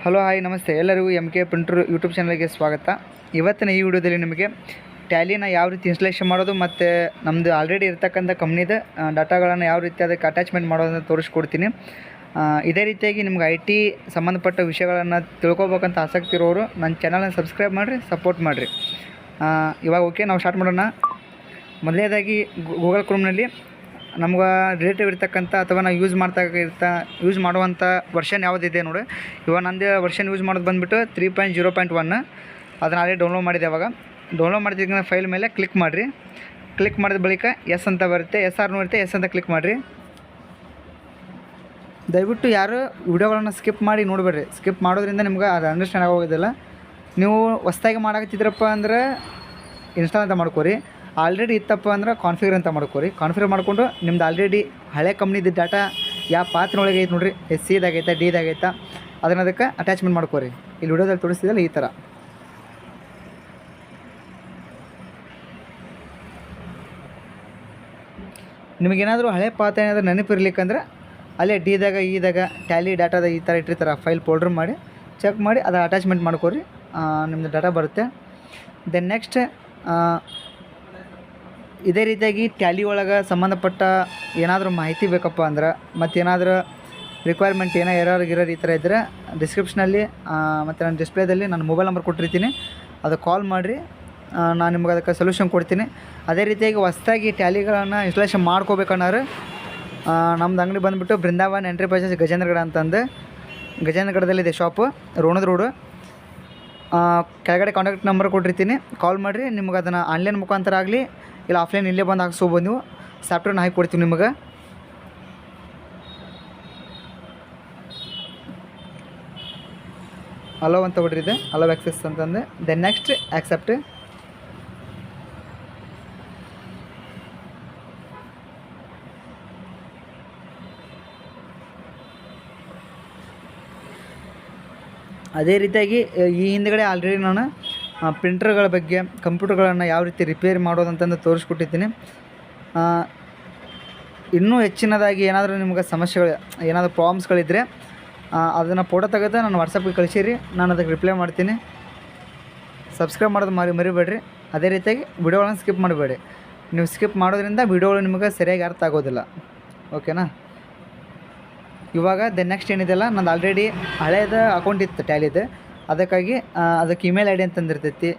Hello hi ನಮಸ್ತೆ ಎಲ್ಲರಿಗೂ M K printer YouTube ಚಾನಲ್ಗೆ ಸ್ವಾಗತ. ಇವತ್ತಿನ ಈ ವಿಡಿಯೋದಲ್ಲಿ ನಿಮಗೆ ಟ್ಯಾಲಿನ ಯಾವ ರೀತಿ ಇನ್ಸ್ಟಾಲೇಷನ್ ಮಾಡೋದು ಮತ್ತು ನಮ್ಮದು ಆಲ್ರೆಡಿ ಇರ್ತಕ್ಕಂಥ ಕಂಪ್ನಿದ ಡಾಟಾಗಳನ್ನು ಯಾವ ರೀತಿ ಅದಕ್ಕೆ ಅಟ್ಯಾಚ್ಮೆಂಟ್ ಮಾಡೋದನ್ನು ತೋರಿಸ್ಕೊಡ್ತೀನಿ. ಇದೇ ರೀತಿಯಾಗಿ ನಿಮ್ಗೆ IT ಸಂಬಂಧಪಟ್ಟ ವಿಷಯಗಳನ್ನು ತಿಳ್ಕೊಬೇಕಂತ ಆಸಕ್ತಿ ಇರೋರು ನನ್ನ ಚಾನಲ್ನ ಸಬ್ಸ್ಕ್ರೈಬ್ ಮಾಡಿರಿ, ಸಪೋರ್ಟ್ ಮಾಡಿರಿ. ಇವಾಗ ಓಕೆ, ನಾವು ಸ್ಟಾರ್ಟ್ ಮಾಡೋಣ. ಮೊದಲನೇದಾಗಿ ಗೂಗಲ್ ಕ್ರೋಮ್ನಲ್ಲಿ ನಮ್ಗೆ ರಿಲೇಟಿವ್ ಇರ್ತಕ್ಕಂಥ ಅಥವಾ ನಾವು ಯೂಸ್ ಮಾಡುವಂಥ ವರ್ಷನ್ ಯಾವುದಿದೆ ನೋಡಿ. ಇವಾಗ ನಂದು ವರ್ಷನ್ ಯೂಸ್ ಮಾಡೋದು ಬಂದುಬಿಟ್ಟು 3.0.1. ಅದನ್ನು ಆಲ್ರೆಡಿ ಡೌನ್ಲೋಡ್ ಮಾಡಿದೆ. ಅವಾಗ ಡೌನ್ಲೋಡ್ ಮಾಡಿದ ಫೈಲ್ ಮೇಲೆ ಕ್ಲಿಕ್ ಮಾಡಿರಿ. ಕ್ಲಿಕ್ ಮಾಡಿದ ಬಳಿಕ ಎಸ್ ಅಂತ ಬರುತ್ತೆ, SR ಇರುತ್ತೆ, ಎಸ್ ಅಂತ ಕ್ಲಿಕ್ ಮಾಡಿರಿ. ದಯವಿಟ್ಟು ಯಾರು ವಿಡಿಯೋಗಳನ್ನು ಸ್ಕಿಪ್ ಮಾಡಿ ನೋಡಬೇಡ್ರಿ. ಸ್ಕಿಪ್ ಮಾಡೋದ್ರಿಂದ ನಿಮ್ಗೆ ಅದು ಅಂಡರ್ಸ್ಟ್ಯಾಂಡ್ ಆಗೋದಿಲ್ಲ. ನೀವು ಹೊಸ್ದಾಗಿ ಮಾಡಾಕತ್ತಿದ್ರಪ್ಪ ಅಂದ್ರೆ ಇನ್ಸ್ಟಾಲ್ ಅಂತ ಮಾಡ್ಕೋರಿ. ಆಲ್ರೆಡಿ ಇತ್ತಪ್ಪ ಅಂದ್ರೆ ಕಾನ್ಫಿಗರ್ ಅಂತ ಕಾನ್ಫಿಗರ್ ಮಾಡಿಕೊಂಡು ನಿಮ್ದು ಆಲ್ರೆಡಿ ಹಳೆ ಕಂಪ್ನಿದು ಡಾಟಾ ಯಾವ ಪಾತ್ರನೊಳಗೆ ಐತೆ ನೋಡಿರಿ, SCದಾಗೈತೆ Dದಾಗೈತೆ, ಅದಕ್ಕೆ ಅಟ್ಯಾಚ್ಮೆಂಟ್ ಮಾಡ್ಕೋರಿ. ಇಲ್ಲಿ ವಿಡಿಯೋದಲ್ಲಿ ತೋರಿಸ್ತಿದ್ದಲ್ಲ ಈ ಥರ. ನಿಮಗೇನಾದರೂ ಹಳೆ ಪಾತ್ರ ಏನಾದರೂ ನೆನಪಿರ್ಲಿಕ್ಕಂದ್ರೆ ಅಲ್ಲೇ Dದಾಗ Eದಾಗ ಟ್ಯಾಲಿ ಡಾಟಾದ ಈ ಥರ ಇಟ್ಟಿರ್ತಾರೆ, ಫೈಲ್ ಫೋಲ್ಡರ್ ಮಾಡಿ ಚೆಕ್ ಮಾಡಿ ಅದರ ಅಟ್ಯಾಚ್ಮೆಂಟ್ ಮಾಡ್ಕೋರಿ. ನಿಮ್ಮದು ಡಾಟಾ ಬರುತ್ತೆ. ದೆನ್ ನೆಕ್ಸ್ಟ್ ಇದೇ ರೀತಿಯಾಗಿ ಟ್ಯಾಲಿ ಒಳಗೆ ಸಂಬಂಧಪಟ್ಟ ಏನಾದರೂ ಮಾಹಿತಿ ಬೇಕಪ್ಪ ಅಂದ್ರೆ ಮತ್ತು ಏನಾದರೂ ರಿಕ್ವೈರ್ಮೆಂಟ್ ಎರರ್ ಈ ಥರ ಇದ್ದರೆ ಡಿಸ್ಕ್ರಿಪ್ಷನಲ್ಲಿ ಮತ್ತು ನನ್ನ ಡಿಸ್ಪ್ಲೇದಲ್ಲಿ ನಾನು ಮೊಬೈಲ್ ನಂಬರ್ ಕೊಟ್ಟಿರ್ತೀನಿ, ಅದಕ್ಕೆ ಕಾಲ್ ಮಾಡಿರಿ. ನಾನು ನಿಮ್ಗೆ ಅದಕ್ಕೆ ಸೊಲ್ಯೂಷನ್ ಕೊಡ್ತೀನಿ. ಅದೇ ರೀತಿಯಾಗಿ ಹೊಸ್ದಾಗಿ ಟ್ಯಾಲಿಗಳನ್ನು ಇನ್ಸ್ಟಾಲೇಷನ್ ಮಾಡ್ಕೋಬೇಕನ್ನೋರು ನಮ್ಮದು ಅಂಗಡಿ ಬಂದುಬಿಟ್ಟು ಬೃಂದಾವನ್ ಎಂಟರ್ಪ್ರೈಸಸ್ ಗಜೇಂದ್ರಗಡ ಅಂತಂದು, ಗಜೇಂದ್ರಗಡದಲ್ಲಿದೆ ಶಾಪು, ರೋಣದ ರೋಡು. ಕೆಳಗಡೆ ಕಾಂಟ್ಯಾಕ್ಟ್ ನಂಬರ್ ಕೊಟ್ಟಿರ್ತೀನಿ, ಕಾಲ್ ಮಾಡಿರಿ. ನಿಮ್ಗೆ ಅದನ್ನು ಆನ್ಲೈನ್ ಮುಖಾಂತರ ಆಗಲಿ ಇಲ್ಲ ಆಫ್ಲೈನ್ ಇಲ್ಲೇ ಬಂದು ಹಾಕ್ಸ್ಕೊಬೋದು. ನೀವು ಸಾಫ್ಟ್ವೇರ್ನ ಹಾಕಿ ಕೊಡ್ತೀವಿ ನಿಮಗೆ. ಅಲೋ ಅಂತ ಬಿಡ್ರಿದೆ, ಅಲೋ ಆಕ್ಸೆಸ್ ಅಂತಂದು. Then next accept. ಅದೇ ರೀತಿಯಾಗಿ ಈ ಹಿಂದ್ಗಡೆ ಆಲ್ರೆಡಿ ನಾನು ಪ್ರಿಂಟರ್ಗಳ ಬಗ್ಗೆ, ಕಂಪ್ಯೂಟರ್ಗಳನ್ನು ಯಾವ ರೀತಿ ರಿಪೇರಿ ಮಾಡೋದಂತಂದು ತೋರಿಸ್ಕೊಟ್ಟಿದ್ದೀನಿ. ಇನ್ನೂ ಹೆಚ್ಚಿನದಾಗಿ ಏನಾದರೂ ನಿಮ್ಗೆ ಸಮಸ್ಯೆಗಳು, ಏನಾದರೂ ಪ್ರಾಬ್ಲಮ್ಸ್ಗಳಿದ್ದರೆ ಅದನ್ನು ಫೋಟೋ ತೆಗೆದು ನಾನು ವಾಟ್ಸಪ್ಗೆ ಕಳಿಸಿರಿ, ನಾನು ಅದಕ್ಕೆ ರಿಪ್ಲೈ ಮಾಡ್ತೀನಿ. ಸಬ್ಸ್ಕ್ರೈಬ್ ಮಾಡೋದು ಮರಿಬೇಡ್ರಿ. ಅದೇ ರೀತಿಯಾಗಿ ವಿಡಿಯೋಗಳನ್ನು ಸ್ಕಿಪ್ ಮಾಡಬೇಡಿ. ನೀವು ಸ್ಕಿಪ್ ಮಾಡೋದ್ರಿಂದ ವಿಡಿಯೋಗಳು ನಿಮಗೆ ಸರಿಯಾಗಿ ಅರ್ಥ ಆಗೋದಿಲ್ಲ. ಓಕೆನಾ? ಇವಾಗ ನೆಕ್ಸ್ಟ್ ಏನಿದೆಯಲ್ಲ, ನಂದು ಆಲ್ರೆಡಿ ಹಳೇದು ಅಕೌಂಟ್ ಇತ್ತು ಟ್ಯಾಲಿದು, ಅದಕ್ಕಾಗಿ ಅದಕ್ಕೆ ಇಮೇಲ್ ID ಅಂತಂದಿರ್ತೈತಿ.